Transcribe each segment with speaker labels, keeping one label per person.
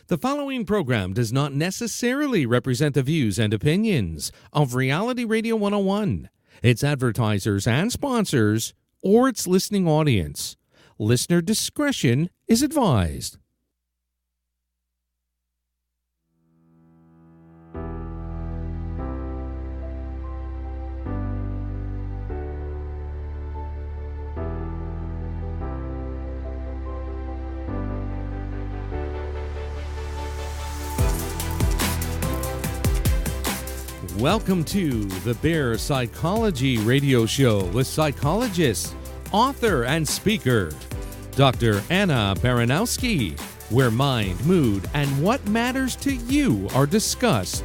Speaker 1: The following program does not necessarily represent the views and opinions of Reality Radio 101, its advertisers and sponsors, or its listening audience. Listener discretion is advised. Welcome to the Bear Psychology Radio Show with psychologist, author, and speaker, Dr. Anna Baranowski, where mind, mood, and what matters to you are discussed.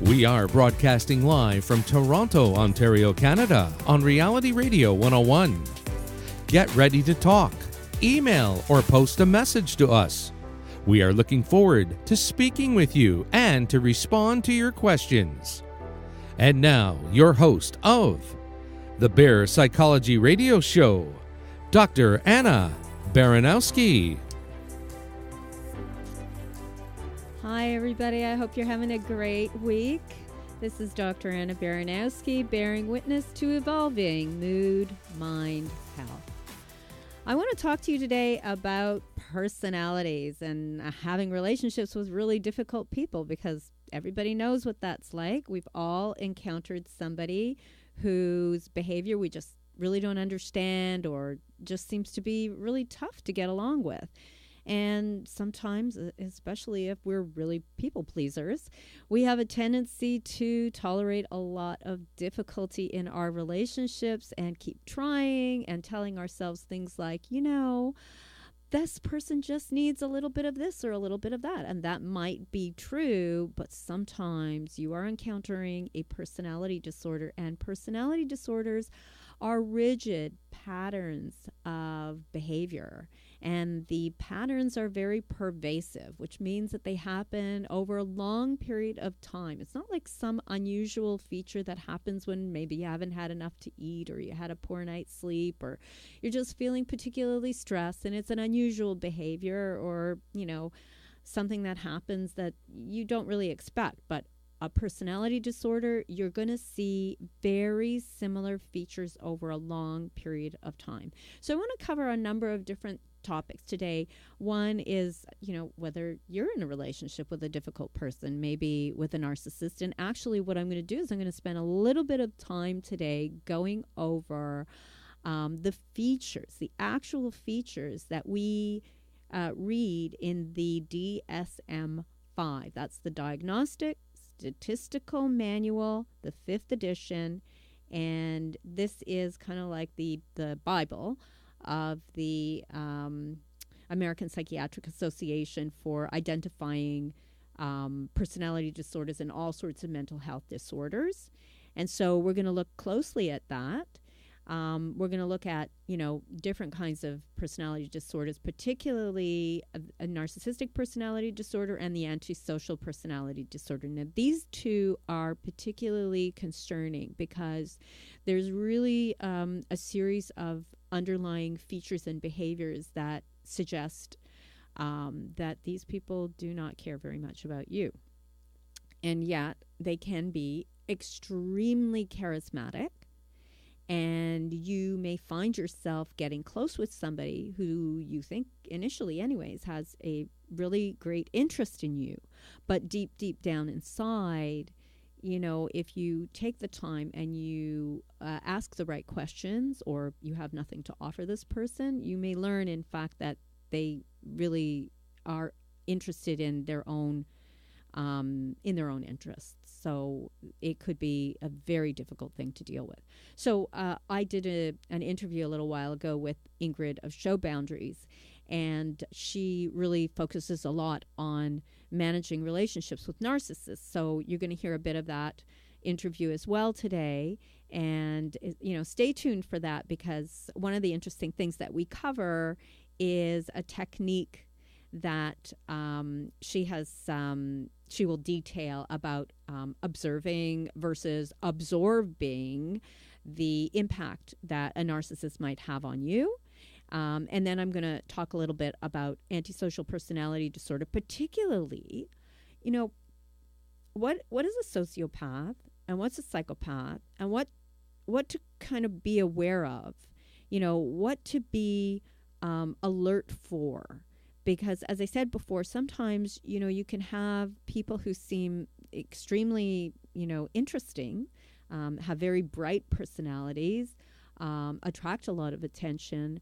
Speaker 1: We are broadcasting live from Toronto, Ontario, Canada on Reality Radio 101. Get ready to talk, email, or post a message to us. We are looking forward to speaking with you and to respond to your questions. And now, your host of the Bear Psychology Radio Show, Dr. Anna Baranowski.
Speaker 2: Hi, everybody. I hope you're having a great week. This is Dr. Anna Baranowski, bearing witness to evolving mood, mind, health. I want to talk to you today about personalities and having relationships with really difficult people, because everybody knows what that's like. We've all encountered somebody whose behavior we just really don't understand or just seems to be really tough to get along with. And sometimes, especially if we're really people pleasers, we have a tendency to tolerate a lot of difficulty in our relationships and keep trying and telling ourselves things like, this person just needs a little bit of this or a little bit of that. And that might be true, but sometimes you are encountering a personality disorder, and personality disorders are rigid patterns of behavior. And the patterns are very pervasive, which means that they happen over a long period of time. It's not like some unusual feature that happens when maybe you haven't had enough to eat, or you had a poor night's sleep, or you're just feeling particularly stressed and it's an unusual behavior, or, something that happens that you don't really expect. But a personality disorder, you're going to see very similar features over a long period of time. So I want to cover a number of different topics today. One is, whether you're in a relationship with a difficult person, maybe with a narcissist. And actually what I'm going to do is I'm going to spend a little bit of time today going over the features, the actual features that we read in the DSM-5. That's the Diagnostic Statistical Manual, the 5th edition. And this is kind of like the Bible of the American Psychiatric Association for identifying personality disorders and all sorts of mental health disorders. And so we're going to look closely at that. We're going to look at, different kinds of personality disorders, particularly a narcissistic personality disorder and the antisocial personality disorder. Now, these two are particularly concerning because there's really a series of underlying features and behaviors that suggest that these people do not care very much about you. And yet they can be extremely charismatic, and you may find yourself getting close with somebody who you think initially anyways has a really great interest in you. But deep down inside, if you take the time and you ask the right questions, or you have nothing to offer this person, you may learn, in fact, that they really are interested in their own interests. So it could be a very difficult thing to deal with. So I did an interview a little while ago with Ingrid of Show Boundaries, and she really focuses a lot on managing relationships with narcissists. So you're going to hear a bit of that interview as well today. And, stay tuned for that, because one of the interesting things that we cover is a technique that she will detail about observing versus absorbing the impact that a narcissist might have on you. And then I'm going to talk a little bit about antisocial personality disorder, particularly, what is a sociopath and what's a psychopath, and what to kind of be aware of, what to be alert for. Because as I said before, sometimes, you can have people who seem extremely, interesting, have very bright personalities, attract a lot of attention,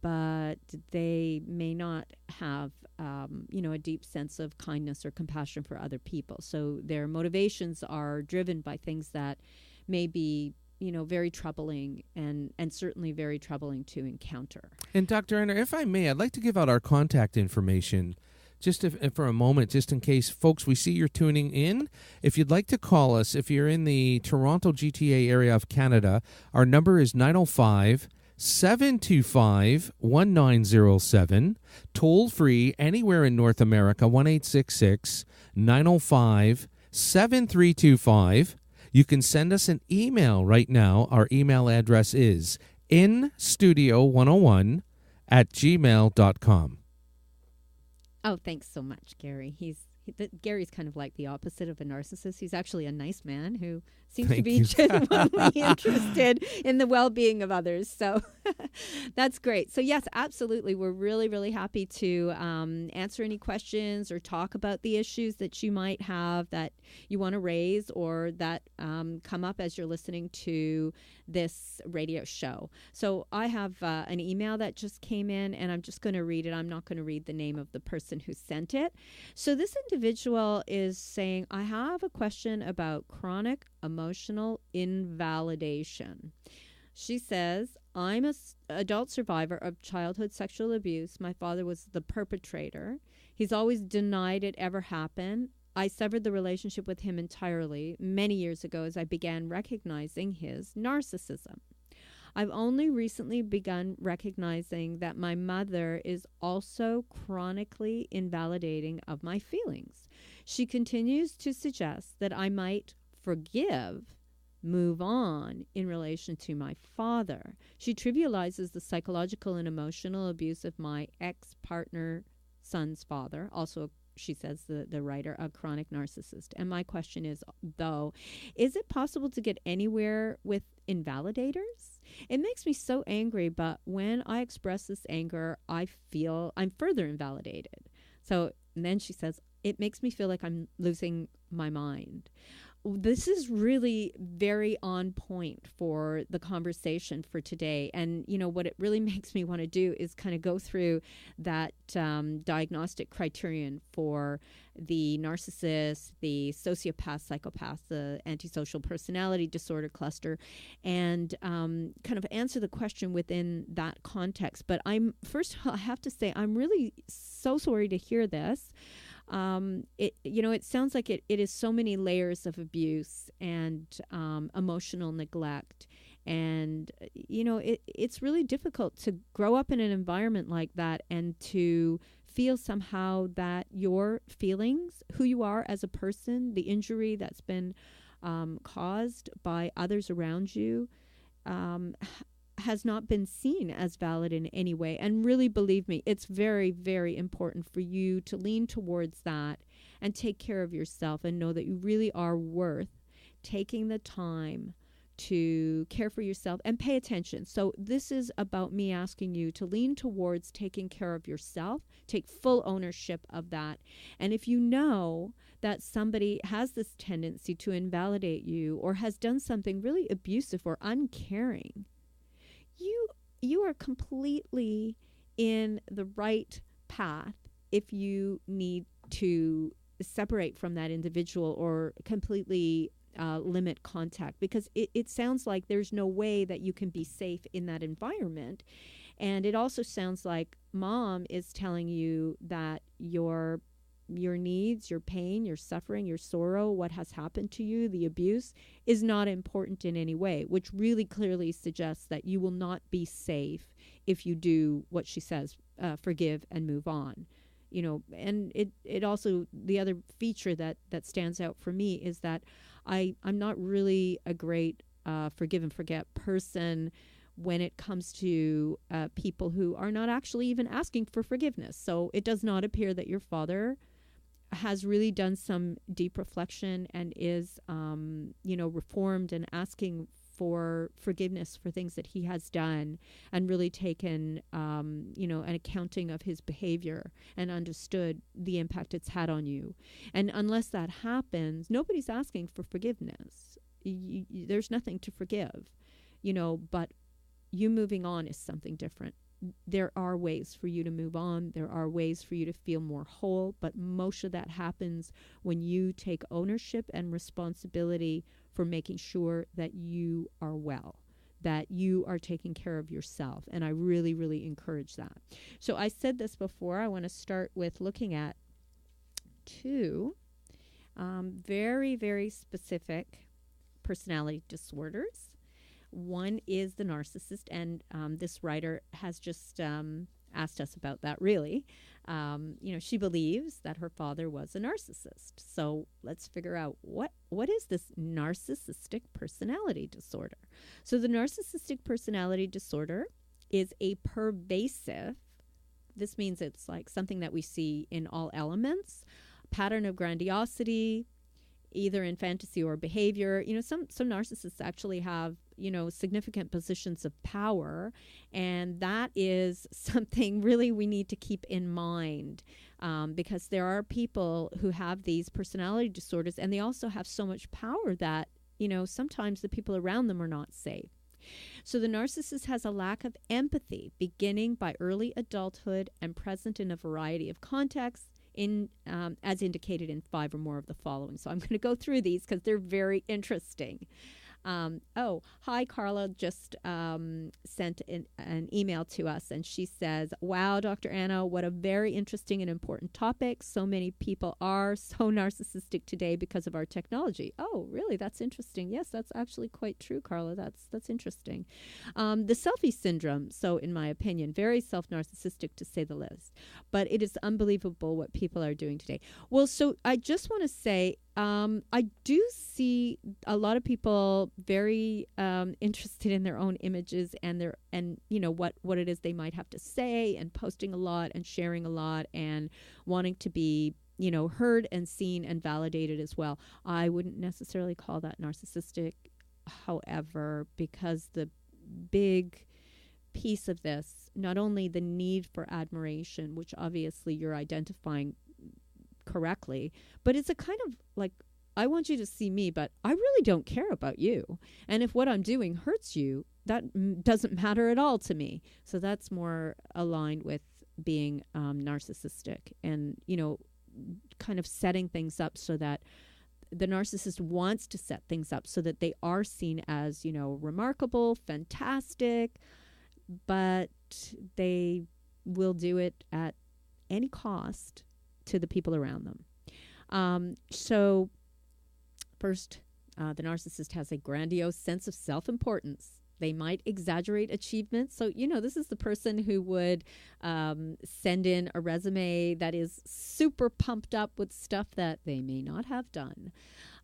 Speaker 2: but they may not have, a deep sense of kindness or compassion for other people. So their motivations are driven by things that may be, very troubling and certainly very troubling to encounter.
Speaker 1: And Dr. Anna, if I may, I'd like to give out our contact information just for a moment, just in case, folks, we see you're tuning in. If you'd like to call us, if you're in the Toronto GTA area of Canada, our number is 905-725-1907. Toll free anywhere in North America, 1-866-905-7325. You can send us an email right now. Our email address is instudio101@gmail.com.
Speaker 2: Oh, thanks so much, Gary. Gary's kind of like the opposite of a narcissist. He's actually a nice man who seems to be genuinely interested in the well-being of others. So that's great. So yes, absolutely. We're really, really happy to answer any questions or talk about the issues that you might have that you want to raise or that come up as you're listening to this radio show. So I have an email that just came in, and I'm just going to read it. I'm not going to read the name of the person who sent it. So this individual is saying, I have a question about chronic emotional invalidation. She says, I'm an adult survivor of childhood sexual abuse. My father was the perpetrator. He's always denied it ever happened. I severed the relationship with him entirely many years ago as I began recognizing his narcissism. I've only recently begun recognizing that my mother is also chronically invalidating of my feelings. She continues to suggest that I might forgive, move on in relation to my father. She trivializes the psychological and emotional abuse of my ex-partner son's father, also she says, the writer, a chronic narcissist. And my question is, though, is it possible to get anywhere with invalidators? It makes me so angry, but when I express this anger, I feel I'm further invalidated. So, and then she says, it makes me feel like I'm losing my mind. This is really very on point for the conversation for today. And, what it really makes me want to do is kind of go through that diagnostic criterion for the narcissist, the sociopath, psychopath, the antisocial personality disorder cluster, and kind of answer the question within that context. But I have to say, I'm really so sorry to hear this. It sounds like it is so many layers of abuse and emotional neglect. And, it's really difficult to grow up in an environment like that and to feel somehow that your feelings, who you are as a person, the injury that's been caused by others around you, has not been seen as valid in any way. And really, believe me, it's very, very important for you to lean towards that and take care of yourself and know that you really are worth taking the time to care for yourself and pay attention. So this is about me asking you to lean towards taking care of yourself, take full ownership of that. And if you know that somebody has this tendency to invalidate you or has done something really abusive or uncaring, you are completely in the right path if you need to separate from that individual or completely limit contact, because it sounds like there's no way that you can be safe in that environment. And it also sounds like mom is telling you that your needs, your pain, your suffering, your sorrow, what has happened to you, the abuse, is not important in any way, which really clearly suggests that you will not be safe if you do what she says, forgive and move on. And it also, the other feature that stands out for me is that I'm not really a great forgive and forget person when it comes to people who are not actually even asking for forgiveness. So it does not appear that your father has really done some deep reflection and is, reformed and asking for forgiveness for things that he has done, and really taken, an accounting of his behavior and understood the impact it's had on you. And unless that happens, nobody's asking for forgiveness. There's nothing to forgive, but you moving on is something different. There are ways for you to move on. There are ways for you to feel more whole, but most of that happens when you take ownership and responsibility for making sure that you are well, that you are taking care of yourself. And I really, really encourage that. So I said this before. I want to start with looking at two very, very specific personality disorders. One is the narcissist, and this writer has just asked us about that, really. She believes that her father was a narcissist. So let's figure out what is this narcissistic personality disorder. So the narcissistic personality disorder is a pervasive, this means it's like something that we see in all elements, pattern of grandiosity, either in fantasy or behavior. Some narcissists actually have, significant positions of power. And that is something really we need to keep in mind, because there are people who have these personality disorders, and they also have so much power that, sometimes the people around them are not safe. So the narcissist has a lack of empathy beginning by early adulthood and present in a variety of contexts, as indicated in 5 or more of the following. So I'm going to go through these because they're very interesting. Hi, Carla just sent an email to us, and she says, wow, Dr. Anna, what a very interesting and important topic. So many people are so narcissistic today because of our technology. Oh, really? That's interesting. Yes, that's actually quite true, Carla. That's interesting. The selfie syndrome. So in my opinion, very self-narcissistic to say the least. But it is unbelievable what people are doing today. Well, so I just want to say, I do see a lot of people very interested in their own images and what it is they might have to say, and posting a lot and sharing a lot and wanting to be heard and seen and validated as well. I wouldn't necessarily call that narcissistic, however, because the big piece of this, not only the need for admiration, which obviously you're identifying correctly, but it's a kind of like, I want you to see me, but I really don't care about you. And if what I'm doing hurts you, that doesn't matter at all to me. So that's more aligned with being narcissistic, and, kind of setting things up so that the narcissist wants to set things up so that they are seen as, remarkable, fantastic, but they will do it at any cost to the people around them. So first, the narcissist has a grandiose sense of self-importance. They might exaggerate achievements. So, this is the person who would send in a resume that is super pumped up with stuff that they may not have done.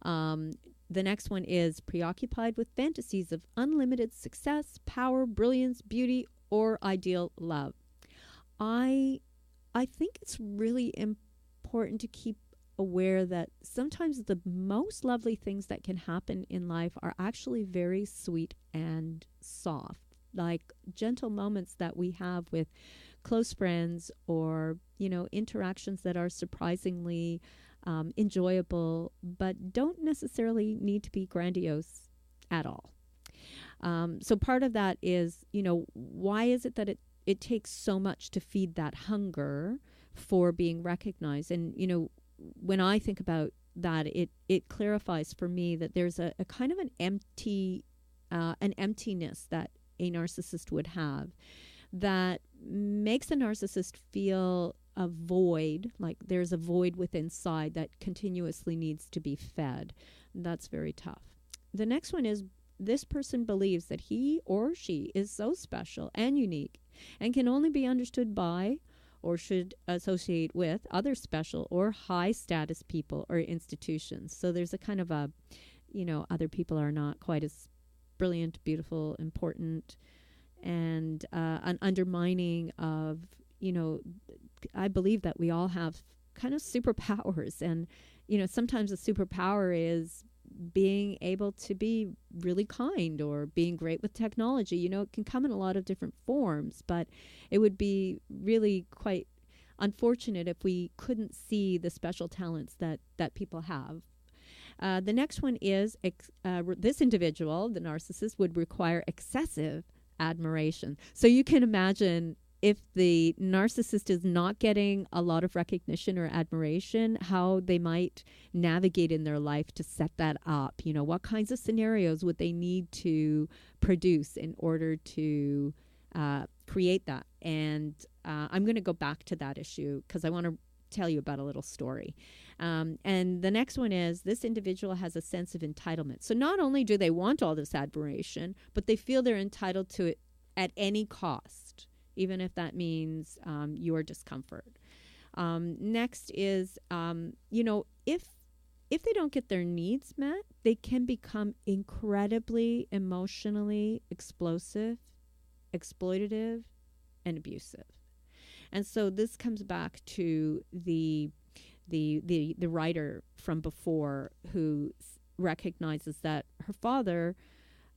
Speaker 2: The next one is preoccupied with fantasies of unlimited success, power, brilliance, beauty, or ideal love. I think it's really important to keep aware that sometimes the most lovely things that can happen in life are actually very sweet and soft, like gentle moments that we have with close friends, or, interactions that are surprisingly enjoyable, but don't necessarily need to be grandiose at all. So part of that is, why is it that it takes so much to feed that hunger for being recognized? And, when I think about that, it clarifies for me that there's a kind of an emptiness that a narcissist would have, that makes a narcissist feel a void, like there's a void within inside that continuously needs to be fed. That's very tough. The next one is, this person believes that he or she is so special and unique and can only be understood by, or should associate with, other special or high status people or institutions. So there's a kind of other people are not quite as brilliant, beautiful, important, and an undermining of, I believe that we all have kind of superpowers. And, sometimes a superpower is being able to be really kind or being great with technology. It can come in a lot of different forms, but it would be really quite unfortunate if we couldn't see the special talents that people have. The next one is this individual, the narcissist, would require excessive admiration. So you can imagine if the narcissist is not getting a lot of recognition or admiration, how they might navigate in their life to set that up. What kinds of scenarios would they need to produce in order to create that? And I'm going to go back to that issue because I want to tell you about a little story. And the next one is this individual has a sense of entitlement. So not only do they want all this admiration, but they feel they're entitled to it at any cost, even if that means your discomfort. Next is, if they don't get their needs met, they can become incredibly emotionally explosive, exploitative, and abusive. And so this comes back to the writer from before who recognizes that her father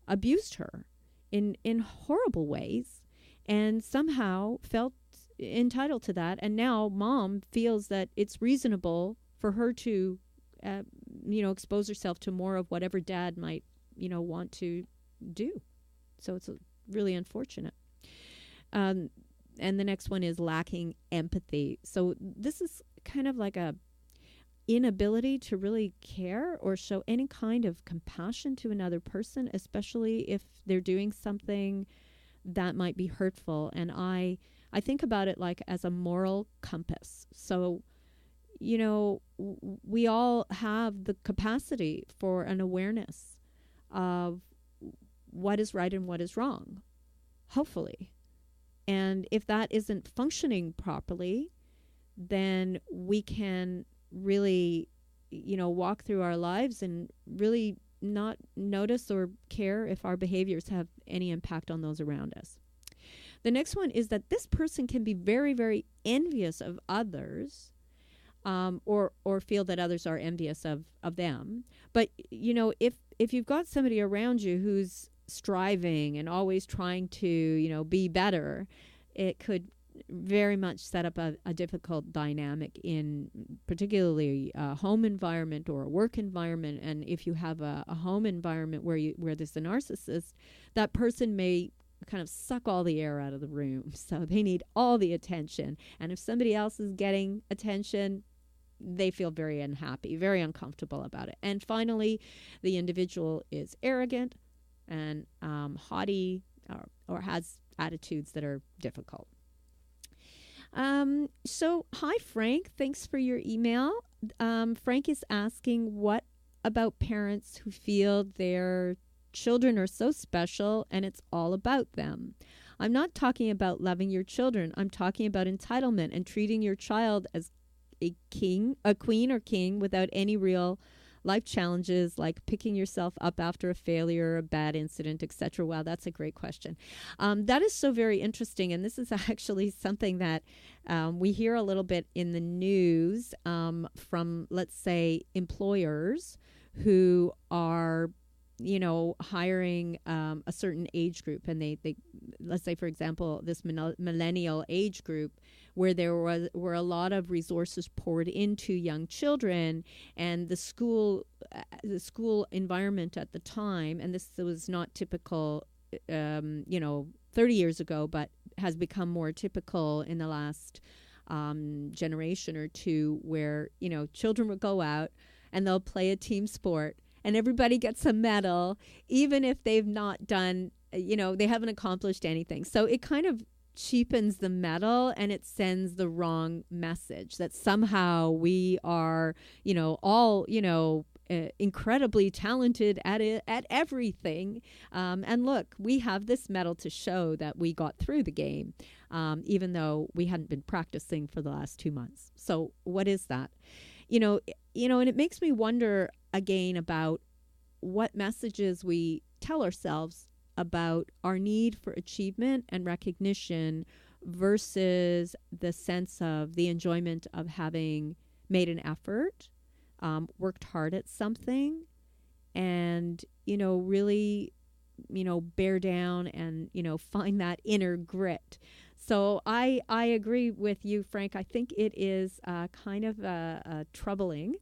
Speaker 2: abused her in horrible ways and somehow felt entitled to that. And now mom feels that it's reasonable for her to, expose herself to more of whatever dad might, want to do. So it's really unfortunate. And the next one is lacking empathy. So this is kind of like a inability to really care or show any kind of compassion to another person, especially if they're doing something that might be hurtful. And I think about it like as a moral compass. So, we all have the capacity for an awareness of what is right and what is wrong, hopefully. And if that isn't functioning properly, then we can really, walk through our lives and really not notice or care if our behaviors have any impact on those around us. The next one is that this person can be very, very envious of others, or feel that others are envious of them. But, if you've got somebody around you who's striving and always trying to, be better, it could very much set up a difficult dynamic in particularly a home environment or a work environment. And if you have a home environment where there's a narcissist, that person may kind of suck all the air out of the room. So they need all the attention. And if somebody else is getting attention, they feel very unhappy, very uncomfortable about it. And finally, the individual is arrogant and haughty or has attitudes that are difficult. So, hi, Frank. Thanks for your email. Frank is asking, what about parents who feel their children are so special and it's all about them? I'm not talking about loving your children. I'm talking about entitlement and treating your child as a queen or king without any real life challenges like picking yourself up after a failure, a bad incident, etc. Wow, that's a great question. That is so very interesting. And this is actually something that we hear a little bit in the news from, let's say, employers who are hiring a certain age group. And they let's say, for example, this millennial age group where there were a lot of resources poured into young children, and the school environment at the time, and this was not typical, 30 years ago, but has become more typical in the last generation or two, where, children will go out and they'll play a team sport and everybody gets a medal, even if they've not done, they haven't accomplished anything. So it kind of cheapens the medal, and it sends the wrong message that somehow we are, all, incredibly talented at everything. And look, we have this medal to show that we got through the game, even though we hadn't been practicing for the last 2 months. So what is that? And it makes me wonder again about what messages we tell ourselves about our need for achievement and recognition versus the sense of the enjoyment of having made an effort, worked hard at something, and, really, bear down and, find that inner grit. So I agree with you, Frank. I think it is kind of troubling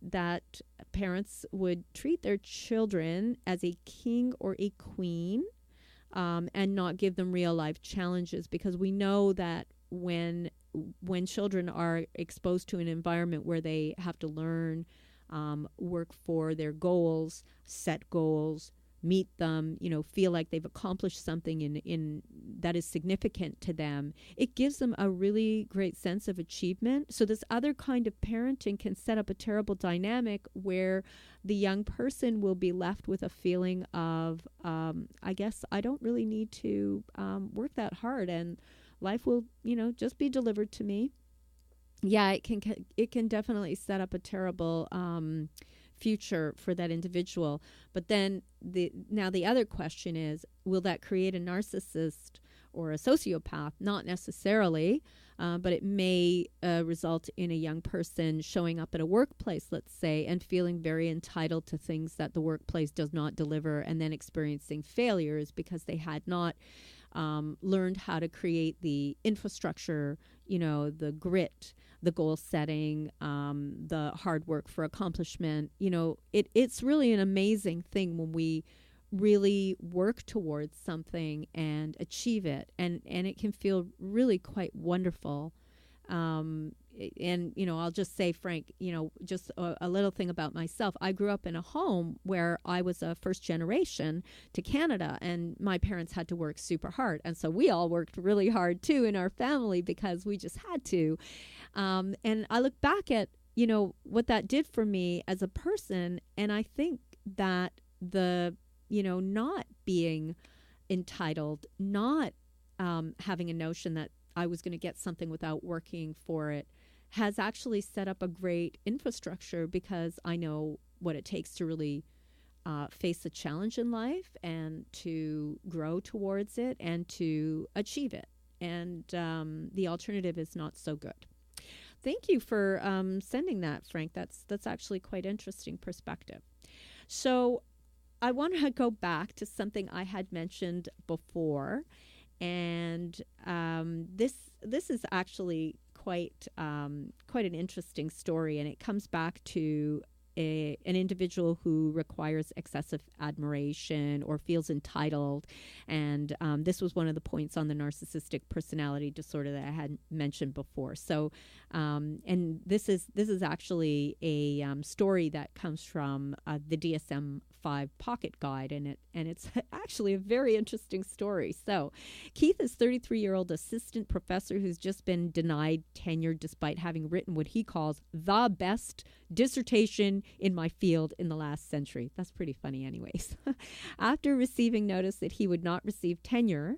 Speaker 2: that parents would treat their children as a king or a queen, and not give them real life challenges, because we know that when children are exposed to an environment where they have to learn, work for their goals, set goals, meet them, feel like they've accomplished something in that is significant to them, it gives them a really great sense of achievement. So this other kind of parenting can set up a terrible dynamic where the young person will be left with a feeling of, I guess I don't really need to work that hard, and life will, just be delivered to me. Yeah, it can definitely set up a terrible future for that individual. But then the other question is, will that create a narcissist or a sociopath? Not necessarily, but it may result in a young person showing up at a workplace, let's say, and feeling very entitled to things that the workplace does not deliver, and then experiencing failures because they had not learned how to create the infrastructure, the grit, the goal setting, the hard work for accomplishment. It's really an amazing thing when we really work towards something and achieve it. And it can feel really quite wonderful. And, I'll just say, Frank, just a little thing about myself. I grew up in a home where I was a first generation to Canada, and my parents had to work super hard. And so we all worked really hard, too, in our family because we just had to. And I look back at, what that did for me as a person, and I think that the, not being entitled, not having a notion that I was going to get something without working for it, has actually set up a great infrastructure, because I know what it takes to really face a challenge in life and to grow towards it and to achieve it. And the alternative is not so good. Thank you for sending that, Frank. That's actually quite interesting perspective. So I want to go back to something I had mentioned before. And this is actually quite an interesting story, and it comes back to an individual who requires excessive admiration or feels entitled. And this was one of the points on the narcissistic personality disorder that I had mentioned before. So, and this is actually a story that comes from the DSM-5 Pocket Guide, and it's actually a very interesting story. So, Keith is 33-year-old assistant professor who's just been denied tenure despite having written what he calls the best dissertation in my field in the last century. That's pretty funny anyways. After receiving notice that he would not receive tenure,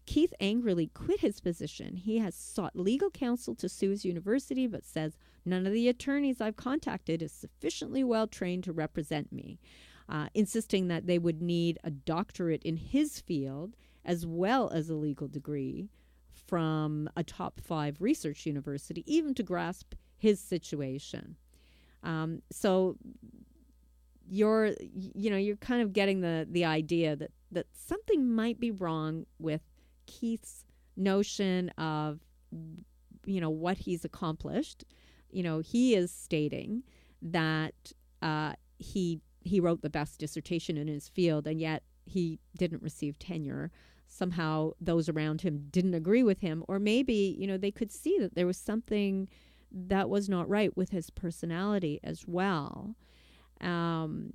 Speaker 2: Keith angrily quit his position. He has sought legal counsel to sue his university, but says none of the attorneys I've contacted is sufficiently well trained to represent me, insisting that they would need a doctorate in his field as well as a legal degree from a top 5 research university, even to grasp his situation. So you're kind of getting the idea that something might be wrong with Keith's notion of, what he's accomplished. He is stating that he wrote the best dissertation in his field, and yet he didn't receive tenure. Somehow those around him didn't agree with him, or maybe, they could see that there was something that was not right with his personality as well. And,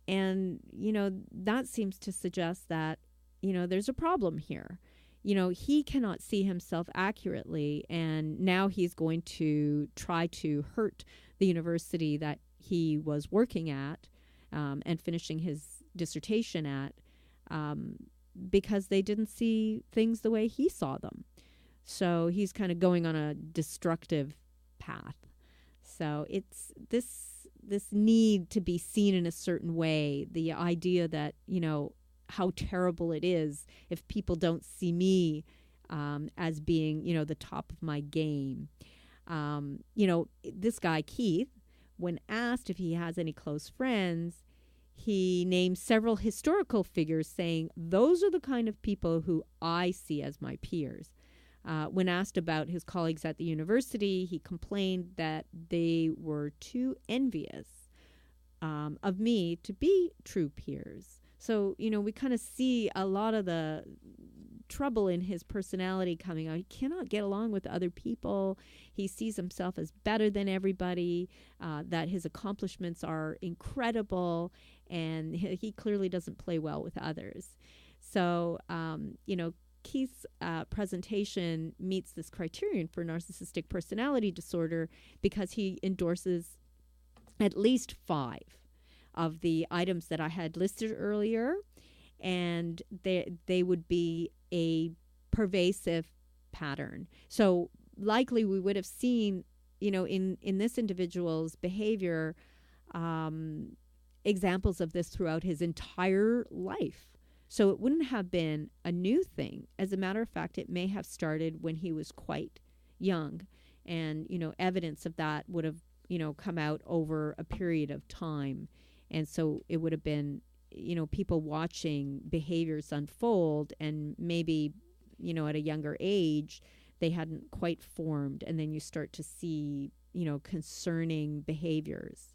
Speaker 2: that seems to suggest that, there's a problem here. He cannot see himself accurately, and now he's going to try to hurt the university that he was working at and finishing his dissertation at, because they didn't see things the way he saw them. So he's kind of going on a destructive path. So it's this need to be seen in a certain way, the idea that, how terrible it is if people don't see me as being, the top of my game. This guy, Keith, when asked if he has any close friends, he named several historical figures, saying, those are the kind of people who I see as my peers. When asked about his colleagues at the university, he complained that they were too envious of me to be true peers. So, we kind of see a lot of the trouble in his personality coming out. He cannot get along with other people. He sees himself as better than everybody, that his accomplishments are incredible, and he clearly doesn't play well with others. So, Keith's presentation meets this criterion for narcissistic personality disorder because he endorses at least 5 of the items that I had listed earlier, and they would be a pervasive pattern. So likely we would have seen, in this individual's behavior, examples of this throughout his entire life. So it wouldn't have been a new thing. As a matter of fact, it may have started when he was quite young, and, evidence of that would have, come out over a period of time. And so it would have been, people watching behaviors unfold, and maybe, at a younger age, they hadn't quite formed. And then you start to see, concerning behaviors.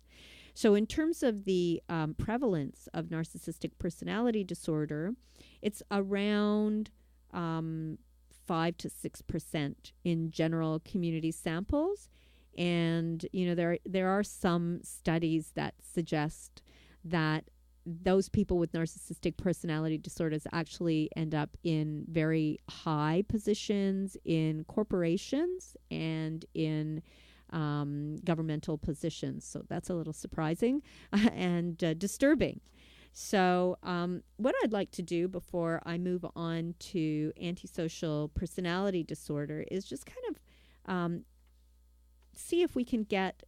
Speaker 2: So in terms of the prevalence of narcissistic personality disorder, it's around 5 to 6% in general community samples. And, there are some studies that suggest that those people with narcissistic personality disorders actually end up in very high positions in corporations and in governmental positions. So that's a little surprising and disturbing. So what I'd like to do before I move on to antisocial personality disorder is just kind of see if we can get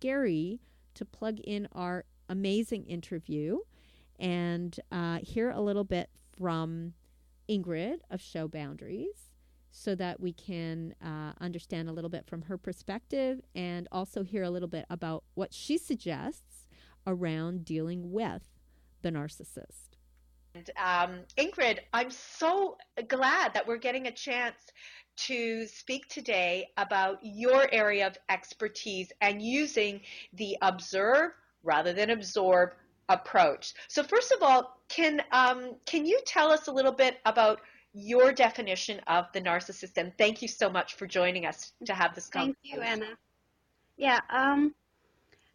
Speaker 2: Gary to plug in our amazing interview and hear a little bit from Ingrid of Show Boundaries, so that we can understand a little bit from her perspective, and also hear a little bit about what she suggests around dealing with the narcissist.
Speaker 3: And Ingrid, I'm so glad that we're getting a chance to speak today about your area of expertise and using the observe rather than absorb approach. So first of all, can you tell us a little bit about your definition of the narcissist? And thank you so much for joining us to have this conversation.
Speaker 4: Thank you, Anna. Yeah,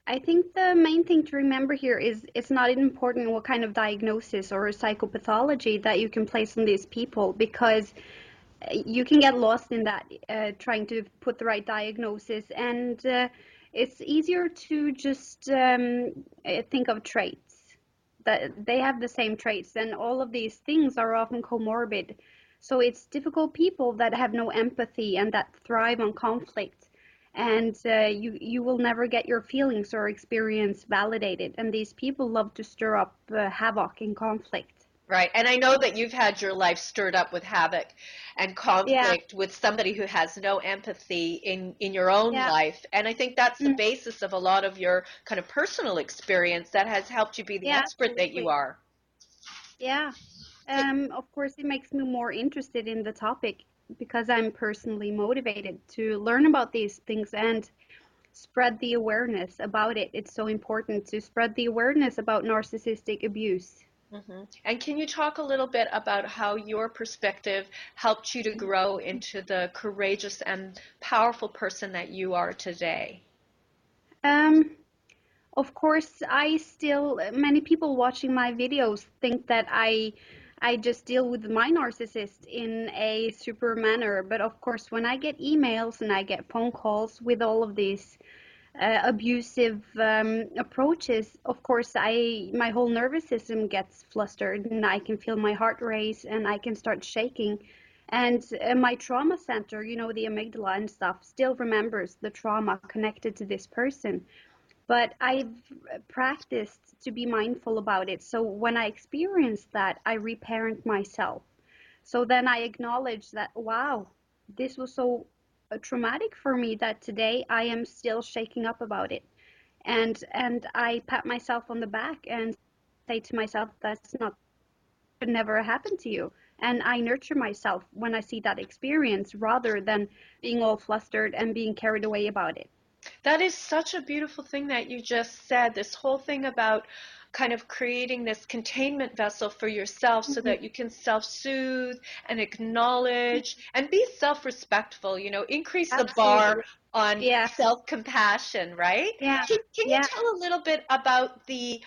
Speaker 4: I think the main thing to remember here is it's not important what kind of diagnosis or psychopathology that you can place on these people, because you can get lost in that, trying to put the right diagnosis, and it's easier to just think of traits, that they have the same traits, and all of these things are often comorbid. So it's difficult people that have no empathy and that thrive on conflict, and you will never get your feelings or experience validated, and these people love to stir up havoc and conflict.
Speaker 3: Right. And I know that you've had your life stirred up with havoc and conflict with somebody who has no empathy in your own life. And I think that's the basis of a lot of your kind of personal experience that has helped you be the expert that you are.
Speaker 4: Yeah. Of course, it makes me more interested in the topic because I'm personally motivated to learn about these things and spread the awareness about it. It's so important to spread the awareness about narcissistic abuse.
Speaker 3: Mm-hmm. And can you talk a little bit about how your perspective helped you to grow into the courageous and powerful person that you are today?
Speaker 4: Of course, many people watching my videos think that I just deal with my narcissist in a super manner. But of course, when I get emails and I get phone calls with all of these abusive approaches, of course, my whole nervous system gets flustered, and I can feel my heart race, and I can start shaking. And my trauma center, the amygdala and stuff, still remembers the trauma connected to this person. But I've practiced to be mindful about it. So when I experience that, I reparent myself. So then I acknowledge that, wow, this was so traumatic for me that today I am still shaking up about it. And I pat myself on the back and say to myself, that's not, should never happen to you. And I nurture myself when I see that experience rather than being all flustered and being carried away about it.
Speaker 3: That is such a beautiful thing that you just said. This whole thing about kind of creating this containment vessel for yourself so that you can self-soothe and acknowledge and be self-respectful, increase the bar
Speaker 4: Absolutely.
Speaker 3: on
Speaker 4: Yeah.
Speaker 3: self-compassion, right?
Speaker 4: Yeah.
Speaker 3: Can you
Speaker 4: Yeah.
Speaker 3: tell a little bit about the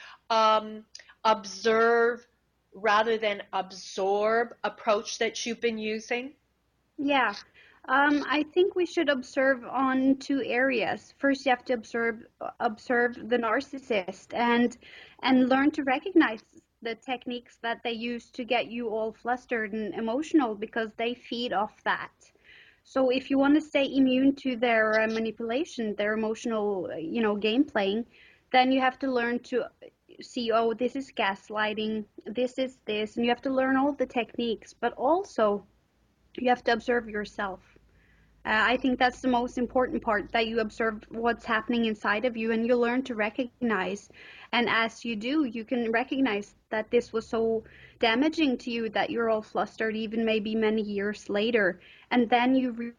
Speaker 3: observe rather than absorb approach that you've been using?
Speaker 4: Yeah. I think we should observe on two areas. First, you have to observe the narcissist and learn to recognize the techniques that they use to get you all flustered and emotional because they feed off that. So if you want to stay immune to their manipulation, their emotional, game playing, then you have to learn to see, oh, this is gaslighting, this is this, and you have to learn all the techniques, but also you have to observe yourself. I think that's the most important part, that you observe what's happening inside of you and you learn to recognize. And as you do, you can recognize that this was so damaging to you that you're all flustered, even maybe many years later. And then you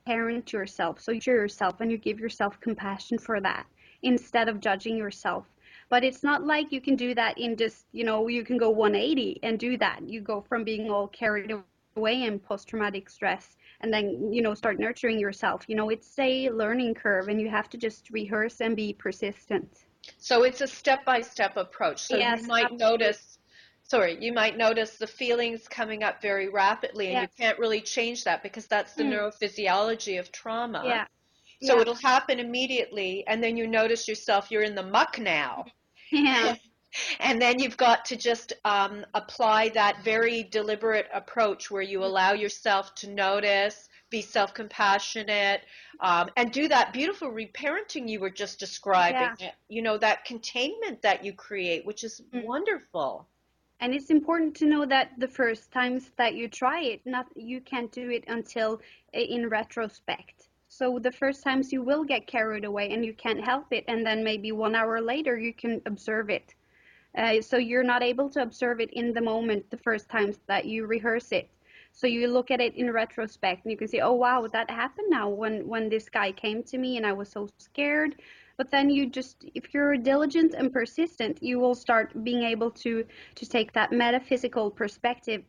Speaker 4: parent yourself. So you share yourself and you give yourself compassion for that instead of judging yourself. But it's not like you can do that in just, you can go 180 and do that. You go from being all carried away in post-traumatic stress and then, start nurturing yourself. It's a learning curve and you have to just rehearse and be persistent.
Speaker 3: So it's a step-by-step approach. So
Speaker 4: Yes,
Speaker 3: you might
Speaker 4: absolutely.
Speaker 3: notice the feelings coming up very rapidly, and you
Speaker 4: Yes.
Speaker 3: can't really change that because that's the
Speaker 4: Mm.
Speaker 3: neurophysiology of trauma.
Speaker 4: Yeah.
Speaker 3: So
Speaker 4: Yeah.
Speaker 3: it'll happen immediately, and then you notice yourself, you're in the muck now.
Speaker 4: Yeah.
Speaker 3: And then you've got to just apply that very deliberate approach where you allow yourself to notice, be self-compassionate, and do that beautiful reparenting you were just describing.
Speaker 4: Yeah.
Speaker 3: That containment that you create, which is
Speaker 4: Mm.
Speaker 3: wonderful.
Speaker 4: And it's important to know that the first times that you try it, you can't do it until in retrospect. So the first times you will get carried away and you can't help it, and then maybe 1 hour later you can observe it. So you're not able to observe it in the moment the first times that you rehearse it. So you look at it in retrospect and you can say, oh wow, that happened now when this guy came to me and I was so scared. But then if you're diligent and persistent, you will start being able to take that metaphysical perspective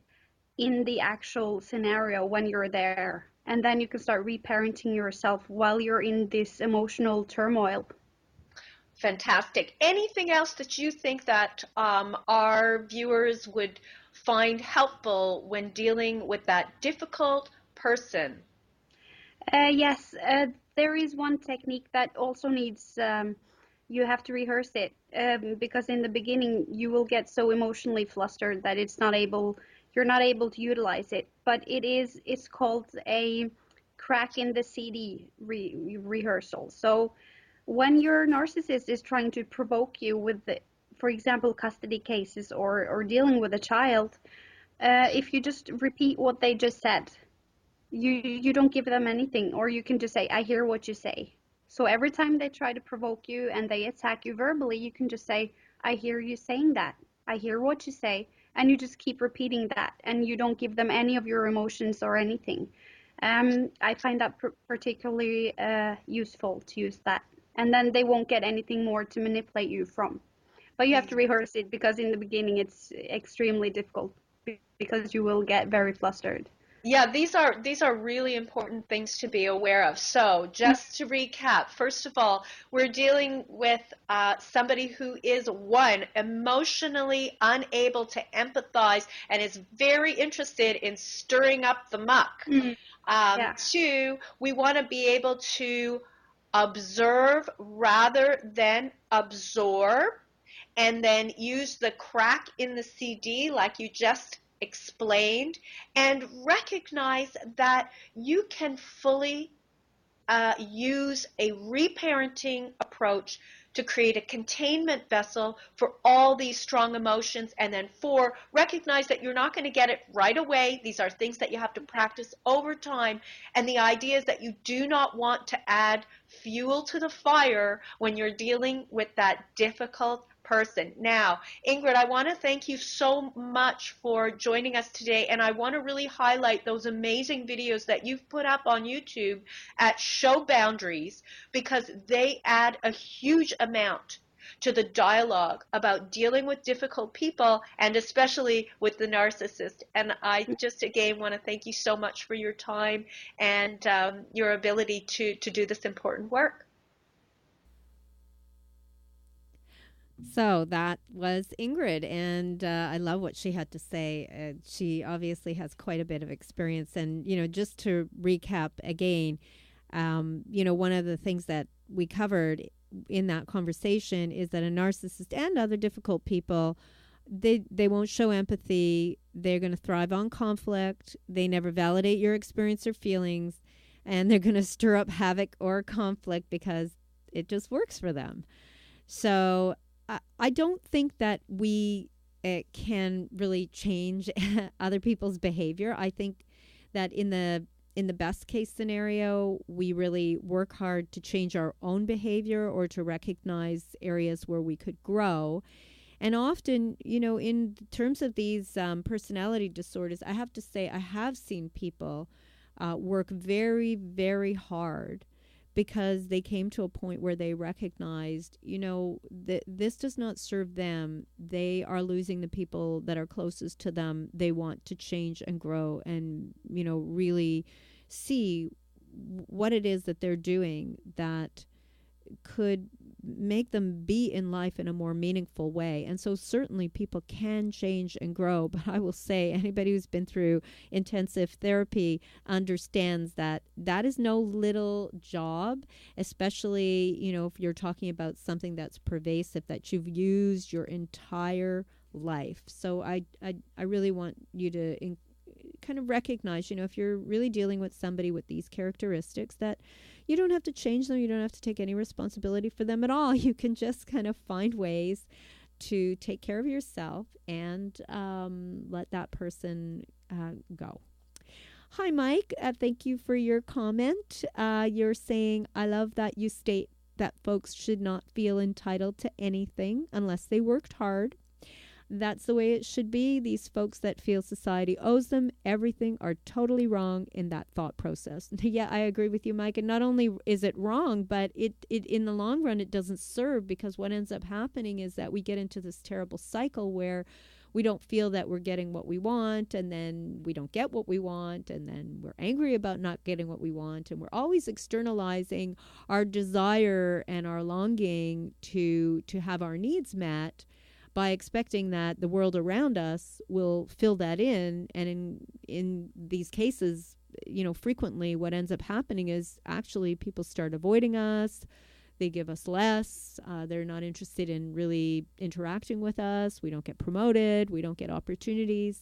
Speaker 4: in the actual scenario when you're there. And then you can start reparenting yourself while you're in this emotional turmoil.
Speaker 3: Fantastic. Anything else that you think that our viewers would find helpful when dealing with that difficult person?
Speaker 4: Yes, there is one technique that also needs, you have to rehearse it because in the beginning you will get so emotionally flustered that you're not able to utilize it. But it's called a crack in the CD rehearsal. So when your narcissist is trying to provoke you with, for example, custody cases or dealing with a child, if you just repeat what they just said, you don't give them anything, or you can just say, I hear what you say. So every time they try to provoke you and they attack you verbally, you can just say, I hear you saying that. I hear what you say. And you just keep repeating that and you don't give them any of your emotions or anything. I find that particularly useful to use that. And then they won't get anything more to manipulate you from. But you have to rehearse it because in the beginning it's extremely difficult because you will get very flustered.
Speaker 3: Yeah, these are really important things to be aware of. So just to recap, first of all, we're dealing with somebody who is, one, emotionally unable to empathize and is very interested in stirring up the muck.
Speaker 4: Yeah.
Speaker 3: Two, we want to be able to observe rather than absorb, and then use the crack in the CD like you just explained, and recognize that you can fully use a reparenting approach to create a containment vessel for all these strong emotions. And then 4, recognize that you're not going to get it right away. These are things that you have to practice over time. And the idea is that you do not want to add fuel to the fire when you're dealing with that difficult person. Now, Ingrid, I want to thank you so much for joining us today, and I want to really highlight those amazing videos that you've put up on YouTube at Show Boundaries, because they add a huge amount to the dialogue about dealing with difficult people, and especially with the narcissist. And I just again want to thank you so much for your time and your ability to do this important work.
Speaker 2: So that was Ingrid, and I love what she had to say. She obviously has quite a bit of experience. And, just to recap again, one of the things that we covered in that conversation is that a narcissist and other difficult people, they won't show empathy. They're going to thrive on conflict. They never validate your experience or feelings, and they're going to stir up havoc or conflict because it just works for them. So I don't think that we can really change other people's behavior. I think that in the best case scenario, we really work hard to change our own behavior or to recognize areas where we could grow. And often, in terms of these personality disorders, I have to say I have seen people work very, very hard because they came to a point where they recognized, that this does not serve them. They are losing the people that are closest to them. They want to change and grow and, really see what it is that they're doing that could make them be in life in a more meaningful way. And so certainly people can change and grow, but I will say anybody who's been through intensive therapy understands that that is no little job, especially, if you're talking about something that's pervasive, that you've used your entire life. So I really want you to kind of recognize, if you're really dealing with somebody with these characteristics, that you don't have to change them. You don't have to take any responsibility for them at all. You can just kind of find ways to take care of yourself and let that person go. Hi, Mike. Thank you for your comment. You're saying, I love that you state that folks should not feel entitled to anything unless they worked hard. That's the way it should be. These folks that feel society owes them everything are totally wrong in that thought process. Yeah, I agree with you, Mike. And not only is it wrong, but it in the long run, it doesn't serve, because what ends up happening is that we get into this terrible cycle where we don't feel that we're getting what we want, and then we don't get what we want, and then we're angry about not getting what we want, and we're always externalizing our desire and our longing to have our needs met by expecting that the world around us will fill that in. And in these cases, frequently what ends up happening is actually people start avoiding us. They give us less. They're not interested in really interacting with us. We don't get promoted. We don't get opportunities,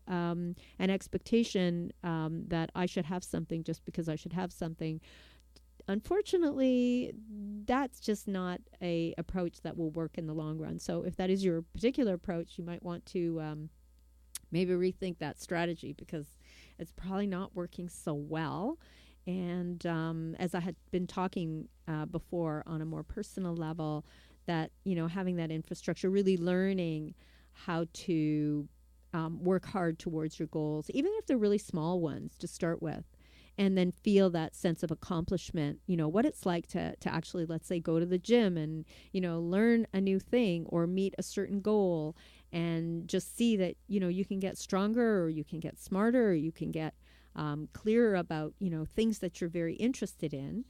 Speaker 2: an expectation that I should have something just because I should have something. Unfortunately, that's just not a approach that will work in the long run. So if that is your particular approach, you might want to maybe rethink that strategy, because it's probably not working so well. And as I had been talking before on a more personal level, that, having that infrastructure, really learning how to work hard towards your goals, even if they're really small ones to start with, and then feel that sense of accomplishment, what it's like to actually, let's say, go to the gym and, learn a new thing or meet a certain goal, and just see that, you can get stronger, or you can get smarter, or you can get clearer about, things that you're very interested in.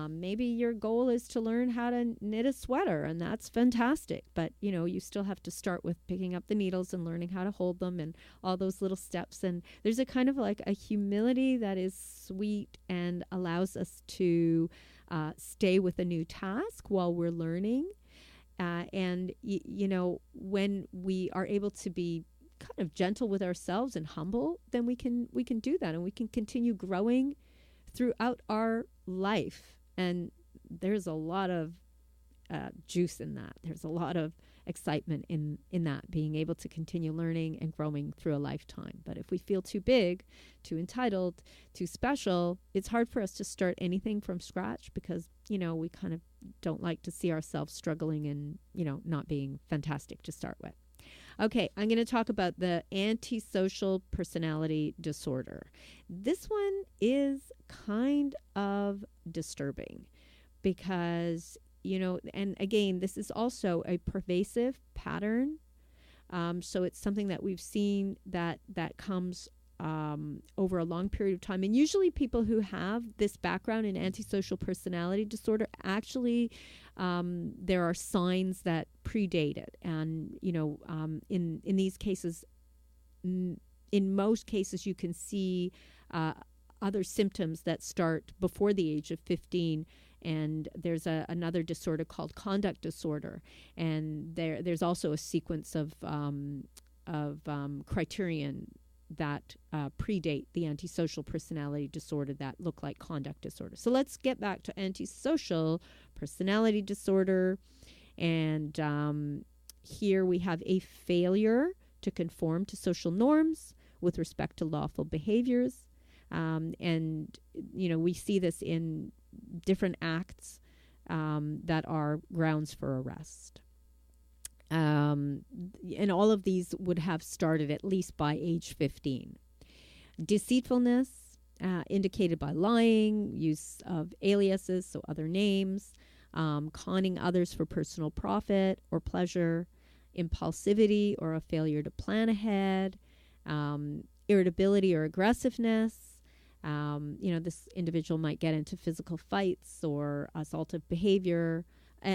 Speaker 2: Maybe your goal is to learn how to knit a sweater, and that's fantastic. But, you still have to start with picking up the needles and learning how to hold them and all those little steps. And there's a kind of like a humility that is sweet and allows us to stay with a new task while we're learning. And when we are able to be kind of gentle with ourselves and humble, then we can do that, and we can continue growing throughout our life. And there's a lot of juice in that. There's a lot of excitement in that, being able to continue learning and growing through a lifetime. But if we feel too big, too entitled, too special, it's hard for us to start anything from scratch because, we kind of don't like to see ourselves struggling and, not being fantastic to start with. Okay, I'm going to talk about the antisocial personality disorder. This one is kind of disturbing because, and again, this is also a pervasive pattern. So it's something that we've seen that comes over a long period of time. And usually people who have this background in antisocial personality disorder, actually, there are signs that predate it. And, in these cases, in most cases, you can see other symptoms that start before the age of 15. And there's another disorder called conduct disorder. And there's also a sequence of criterion that predate the antisocial personality disorder that look like conduct disorder. So let's get back to antisocial personality disorder. And here we have a failure to conform to social norms with respect to lawful behaviors. And, we see this in different acts that are grounds for arrest. And all of these would have started at least by age 15. Deceitfulness, indicated by lying, use of aliases, so other names, conning others for personal profit or pleasure, impulsivity or a failure to plan ahead, irritability or aggressiveness. This individual might get into physical fights or assaultive behavior,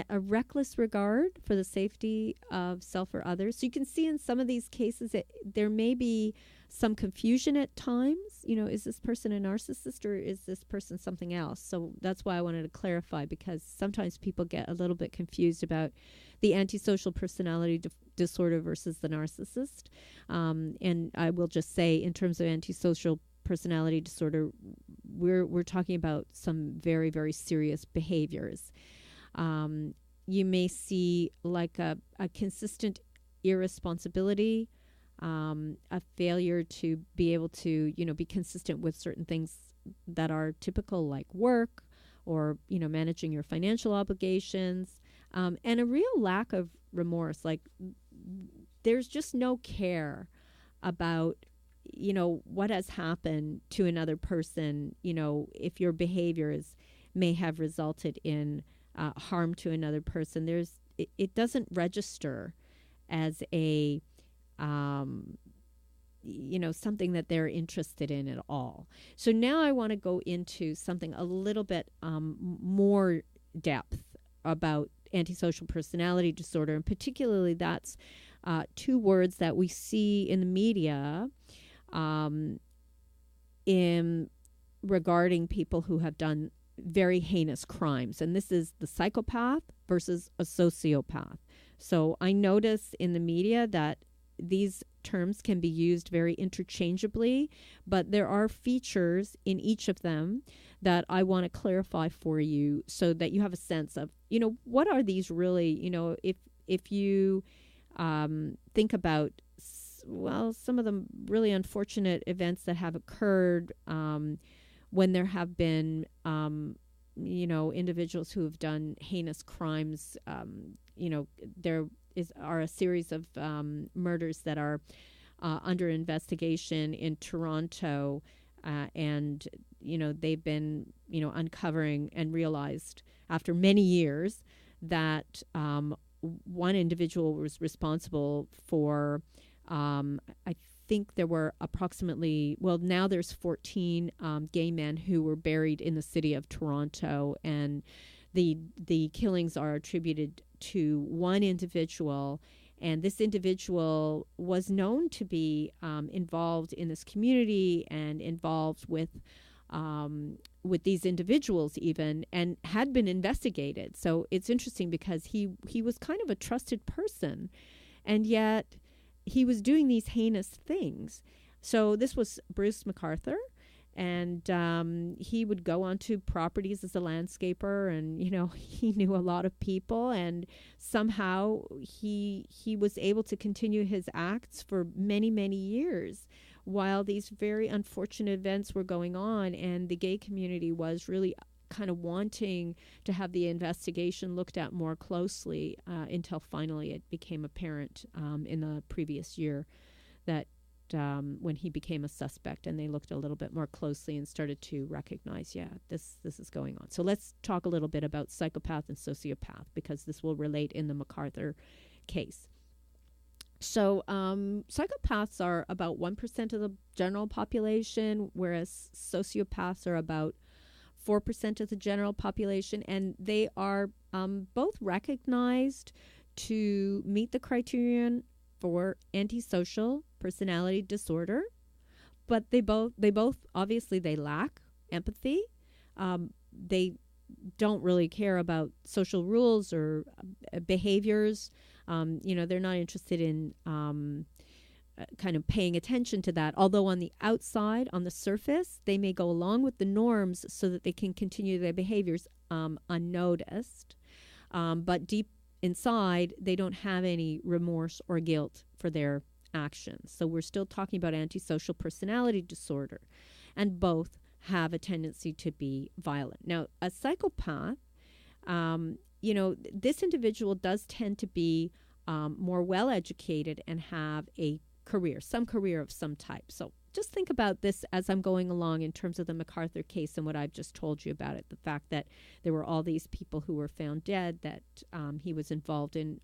Speaker 2: a reckless regard for the safety of self or others. So you can see in some of these cases that there may be some confusion at times. Is this person a narcissist or is this person something else? So that's why I wanted to clarify, because sometimes people get a little bit confused about the antisocial personality disorder versus the narcissist. And I will just say, in terms of antisocial personality disorder, we're talking about some very, very serious behaviors. You may see like a consistent irresponsibility, a failure to be able to, be consistent with certain things that are typical, like work or, managing your financial obligations, and a real lack of remorse. Like there's just no care about, what has happened to another person, if your behaviors may have resulted in harm to another person. It doesn't register as a something that they're interested in at all. So now I want to go into something a little bit more depth about antisocial personality disorder, and particularly that's two words that we see in the media in regarding people who have done very heinous crimes. And this is the psychopath versus a sociopath. So I notice in the media that these terms can be used very interchangeably, but there are features in each of them that I want to clarify for you so that you have a sense of, what are these really, if you think about, some of the really unfortunate events that have occurred when there have been, individuals who have done heinous crimes. There are a series of murders that are under investigation in Toronto, and they've been uncovering and realized after many years that one individual was responsible for I think there were approximately, now there's 14 gay men who were buried in the city of Toronto, and the killings are attributed to one individual, and this individual was known to be involved in this community and involved with these individuals even, and had been investigated. So it's interesting because he was kind of a trusted person, and yet he was doing these heinous things. So this was Bruce McArthur, And he would go onto properties as a landscaper, and he knew a lot of people, and somehow he was able to continue his acts for many, many years while these very unfortunate events were going on, and the gay community was really kind of wanting to have the investigation looked at more closely, until finally it became apparent in the previous year that when he became a suspect, and they looked a little bit more closely and started to recognize, this is going on. So let's talk a little bit about psychopath and sociopath, because this will relate in the MacArthur case. So psychopaths are about 1% of the general population, whereas sociopaths are about 4% of the general population, and they are both recognized to meet the criterion for antisocial personality disorder, but they both obviously they lack empathy. They don't really care about social rules or behaviors. They're not interested in kind of paying attention to that. Although on the outside, on the surface, they may go along with the norms so that they can continue their behaviors unnoticed. But deep inside, they don't have any remorse or guilt for their actions. So we're still talking about antisocial personality disorder, and both have a tendency to be violent. Now, a psychopath, this individual does tend to be more well-educated and have a career, some career of some type. So just think about this as I'm going along in terms of the MacArthur case and what I've just told you about it. The fact that there were all these people who were found dead, that he was involved in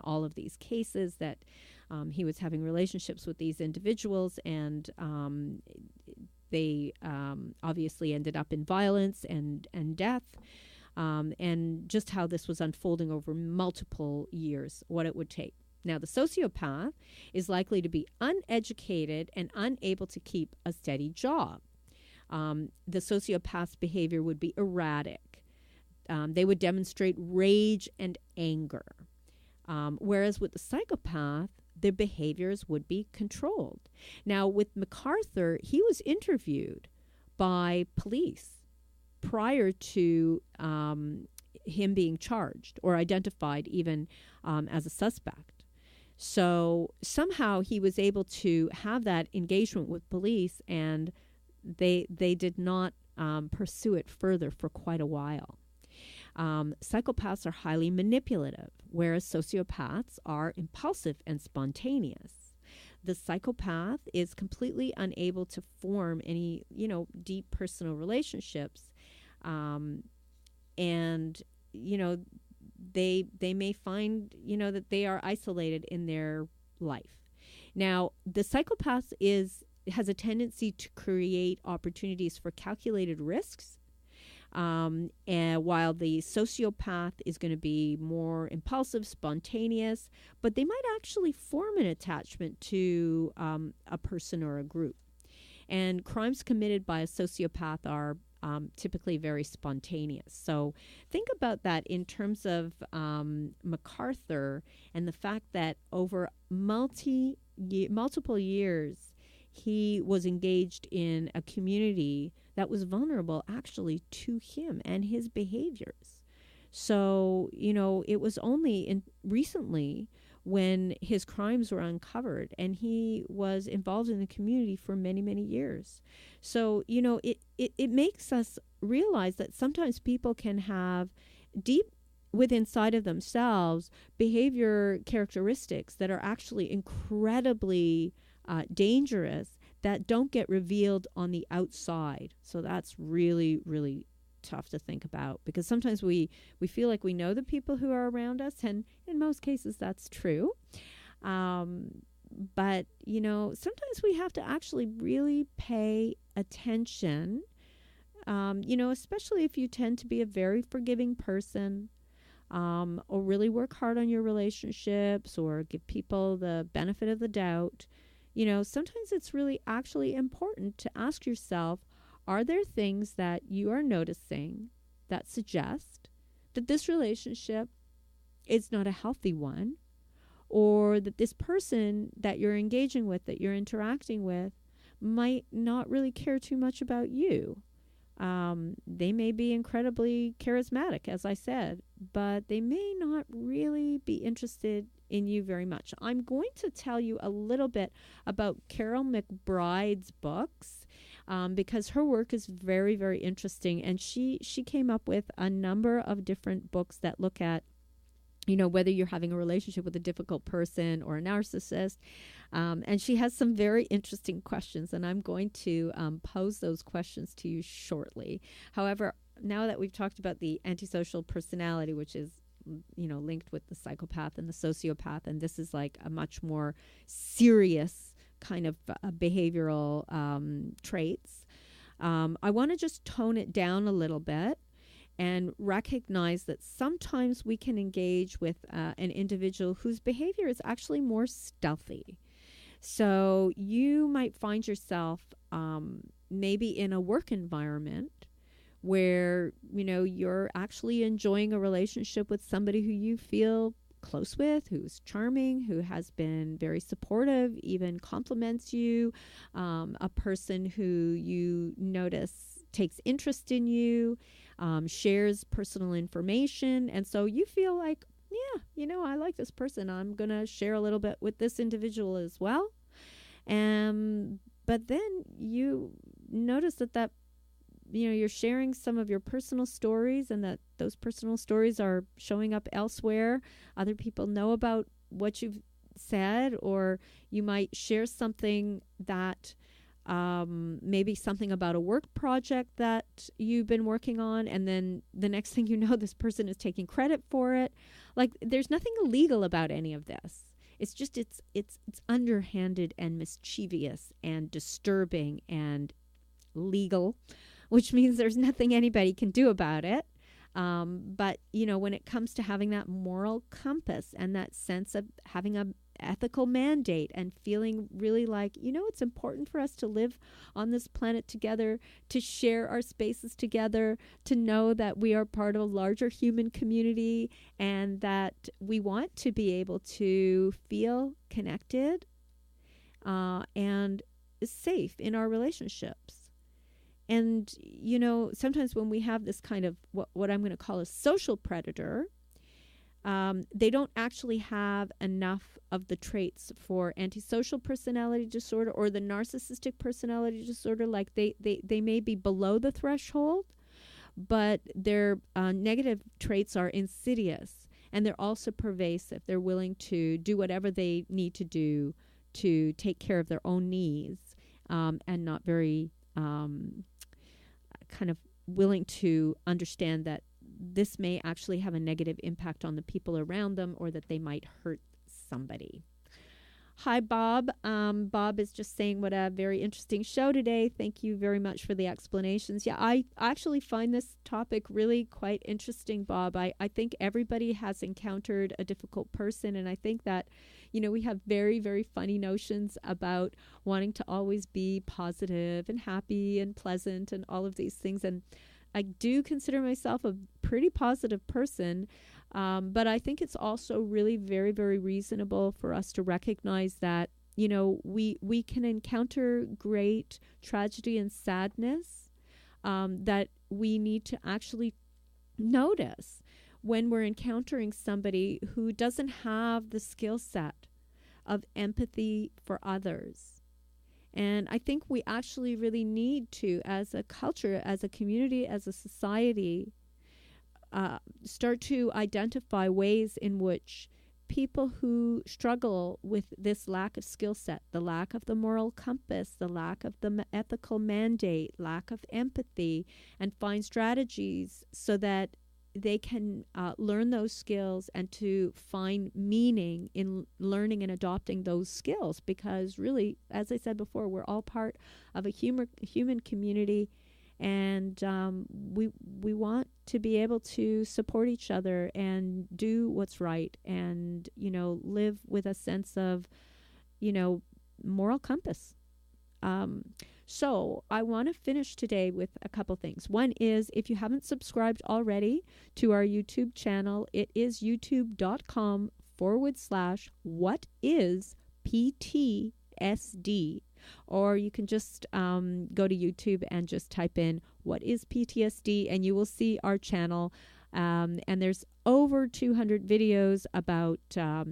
Speaker 2: all of these cases, that he was having relationships with these individuals, and they obviously ended up in violence and death, and just how this was unfolding over multiple years, what it would take. Now, the sociopath is likely to be uneducated and unable to keep a steady job. The sociopath's behavior would be erratic. They would demonstrate rage and anger. Whereas with the psychopath, their behaviors would be controlled. Now, with MacArthur, he was interviewed by police prior to him being charged or identified even as a suspect. So somehow he was able to have that engagement with police, and they did not pursue it further for quite a while. Psychopaths are highly manipulative, whereas sociopaths are impulsive and spontaneous. The psychopath is completely unable to form any, deep personal relationships, and they may find that they are isolated in their life. Now, the psychopath has a tendency to create opportunities for calculated risks, and while the sociopath is going to be more impulsive, spontaneous, but they might actually form an attachment to a person or a group. And crimes committed by a sociopath are typically very spontaneous. So think about that in terms of MacArthur, and the fact that over multiple years, he was engaged in a community that was vulnerable actually to him and his behaviors. So, it was only recently when his crimes were uncovered, and he was involved in the community for many, many years. So, it makes us realize that sometimes people can have deep within inside of themselves behavior characteristics that are actually incredibly dangerous, that don't get revealed on the outside. So that's really, really tough to think about, because sometimes we feel like we know the people who are around us, and in most cases that's true. But, sometimes we have to actually really pay attention, especially if you tend to be a very forgiving person, or really work hard on your relationships, or give people the benefit of the doubt. Sometimes it's really actually important to ask yourself, are there things that you are noticing that suggest that this relationship is not a healthy one, or that this person that you're engaging with, that you're interacting with, might not really care too much about you. They may be incredibly charismatic, as I said, but they may not really be interested in you very much. I'm going to tell you a little bit about Carol McBride's books, because her work is very, very interesting. And she came up with a number of different books that look at, whether you're having a relationship with a difficult person or a narcissist. And she has some very interesting questions, and I'm going to pose those questions to you shortly. However, now that we've talked about the antisocial personality, which is, linked with the psychopath and the sociopath, and this is like a much more serious kind of behavioral traits, I want to just tone it down a little bit and recognize that sometimes we can engage with an individual whose behavior is actually more stealthy. So you might find yourself maybe in a work environment where, you're actually enjoying a relationship with somebody who you feel close with, who's charming, who has been very supportive, even compliments you, a person who you notice takes interest in you, shares personal information. And so you feel like, I like this person. I'm going to share a little bit with this individual as well. But then you notice that you're sharing some of your personal stories, and that those personal stories are showing up elsewhere. Other people know about what you've said, or you might share something that maybe something about a work project that you've been working on, and then the next thing you know, this person is taking credit for it. Like, there's nothing illegal about any of this. It's just it's underhanded and mischievous and disturbing and legal, which means there's nothing anybody can do about it. But, when it comes to having that moral compass and that sense of having a ethical mandate and feeling really like, it's important for us to live on this planet together, to share our spaces together, to know that we are part of a larger human community, and that we want to be able to feel connected and safe in our relationships. And, sometimes when we have this kind of what I'm going to call a social predator, they don't actually have enough of the traits for antisocial personality disorder or the narcissistic personality disorder. Like they may be below the threshold, but their negative traits are insidious, and they're also pervasive. They're willing to do whatever they need to do to take care of their own needs, and not very kind of willing to understand that this may actually have a negative impact on the people around them, or that they might hurt somebody. Hi, Bob. Bob is just saying, what a very interesting show today. Thank you very much for the explanations. Yeah, I actually find this topic really quite interesting, Bob. I think everybody has encountered a difficult person, and I think that, we have very, very funny notions about wanting to always be positive and happy and pleasant and all of these things. And I do consider myself a pretty positive person, but I think it's also really very, very reasonable for us to recognize that, we can encounter great tragedy and sadness, that we need to actually notice when we're encountering somebody who doesn't have the skill set of empathy for others. And I think we actually really need to, as a culture, as a community, as a society, start to identify ways in which people who struggle with this lack of skill set, the lack of the moral compass, the lack of the ethical mandate, lack of empathy, and find strategies so that they can learn those skills and to find meaning in learning and adopting those skills. Because really, as I said before, we're all part of a human community, and we want to be able to support each other and do what's right, and live with a sense of moral compass. So I want to finish today with a couple things. One is, if you haven't subscribed already to our YouTube channel, it is youtube.com/whatisPTSD. Or you can just go to YouTube and just type in what is PTSD, and you will see our channel. And there's over 200 videos about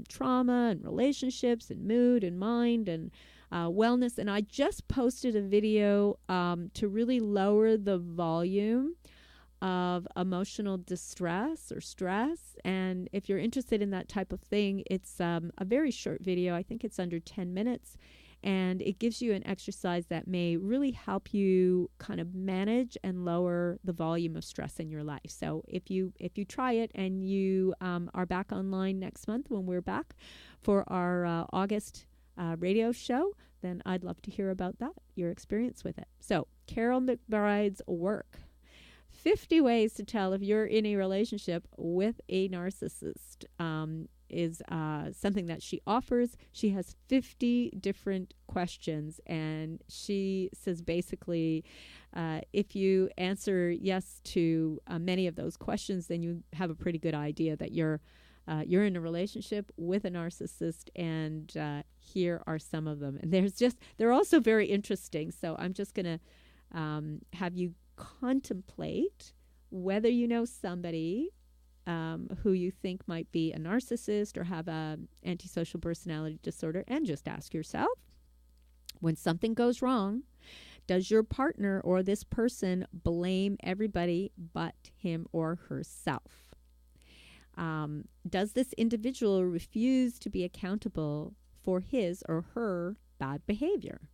Speaker 2: trauma and relationships and mood and mind and wellness. And I just posted a video to really lower the volume of emotional distress or stress. And if you're interested in that type of thing, it's a very short video. I think it's under 10 minutes. And it gives you an exercise that may really help you kind of manage and lower the volume of stress in your life. So if you try it and you are back online next month when we're back for our August radio show, then I'd love to hear about that, your experience with it. So Carol McBride's work, 50 ways to tell if you're in a relationship with a narcissist, is something that she offers. She has 50 different questions, and she says basically if you answer yes to many of those questions, then you have a pretty good idea that you're in a relationship with a narcissist. And here are some of them, and they're also very interesting. So I'm just going to have you contemplate whether you know somebody who you think might be a narcissist or have an antisocial personality disorder, and just ask yourself, when something goes wrong, does your partner or this person blame everybody but him or herself? Does this individual refuse to be accountable for his or her bad behavior?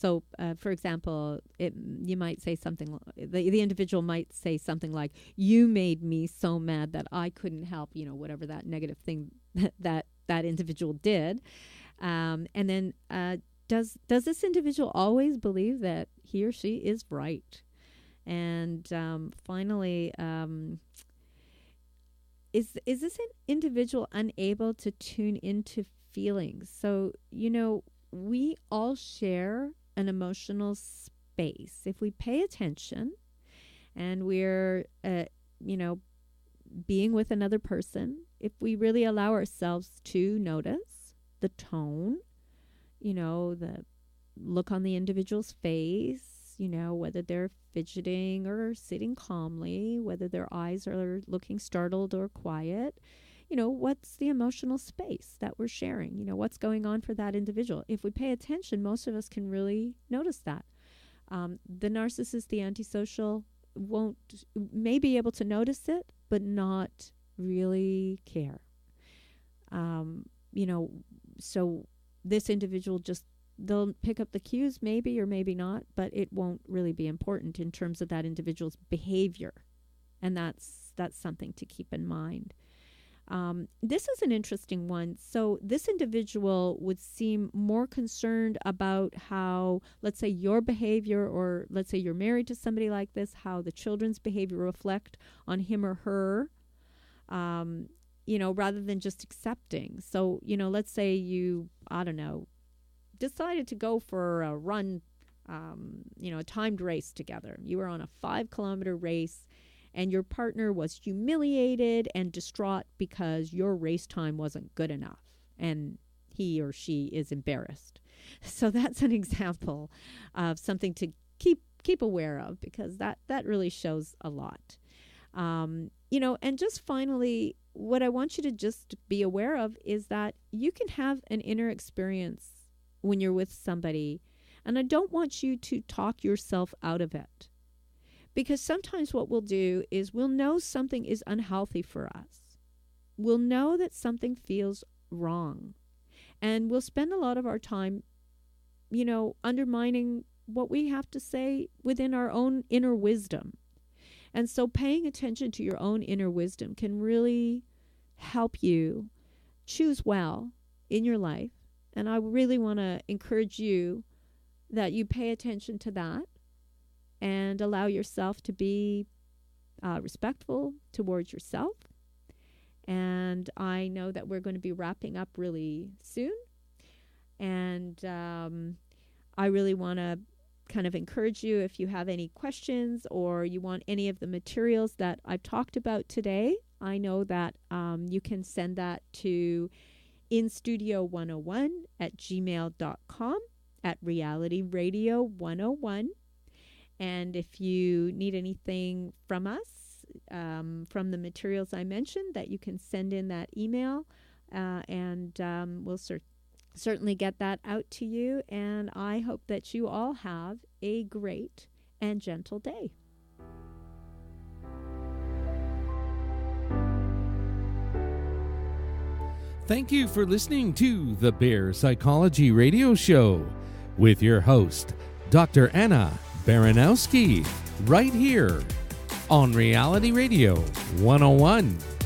Speaker 2: So, for example, you might say something, the individual might say something like, you made me so mad that I couldn't help, whatever that negative thing that individual did. And then does this individual always believe that he or she is right? And finally, is this an individual unable to tune into feelings? So, we all share an emotional space. If we pay attention and we're, being with another person, if we really allow ourselves to notice the tone, the look on the individual's face, whether they're fidgeting or sitting calmly, whether their eyes are looking startled or quiet, what's the emotional space that we're sharing? What's going on for that individual? If we pay attention, most of us can really notice that. The narcissist, the antisocial, may be able to notice it, but not really care. So this individual they'll pick up the cues maybe or maybe not, but it won't really be important in terms of that individual's behavior. And that's something to keep in mind. This is an interesting one. So this individual would seem more concerned about how, let's say, your behavior, or let's say you're married to somebody like this, how the children's behavior reflect on him or her, rather than just accepting. So, let's say you, decided to go for a run, a timed race together. You were on a 5-kilometer race, and your partner was humiliated and distraught because your race time wasn't good enough, and he or she is embarrassed. So that's an example of something to keep aware of, because that really shows a lot. And just finally, what I want you to just be aware of is that you can have an inner experience when you're with somebody, and I don't want you to talk yourself out of it. Because sometimes what we'll do is we'll know something is unhealthy for us. We'll know that something feels wrong. And we'll spend a lot of our time, undermining what we have to say within our own inner wisdom. And so paying attention to your own inner wisdom can really help you choose well in your life. And I really want to encourage you that you pay attention to that and allow yourself to be respectful towards yourself. And I know that we're going to be wrapping up really soon. And I really want to kind of encourage you, if you have any questions or you want any of the materials that I've talked about today, I know that you can send that to instudio101@gmail.com. at Reality Radio 101. And if you need anything from us, from the materials I mentioned, that you can send in that email, and we'll certainly get that out to you. And I hope that you all have a great and gentle day.
Speaker 1: Thank you for listening to the Bear Psychology Radio Show with your host, Dr. Anna Baranowski, right here on Reality Radio 101.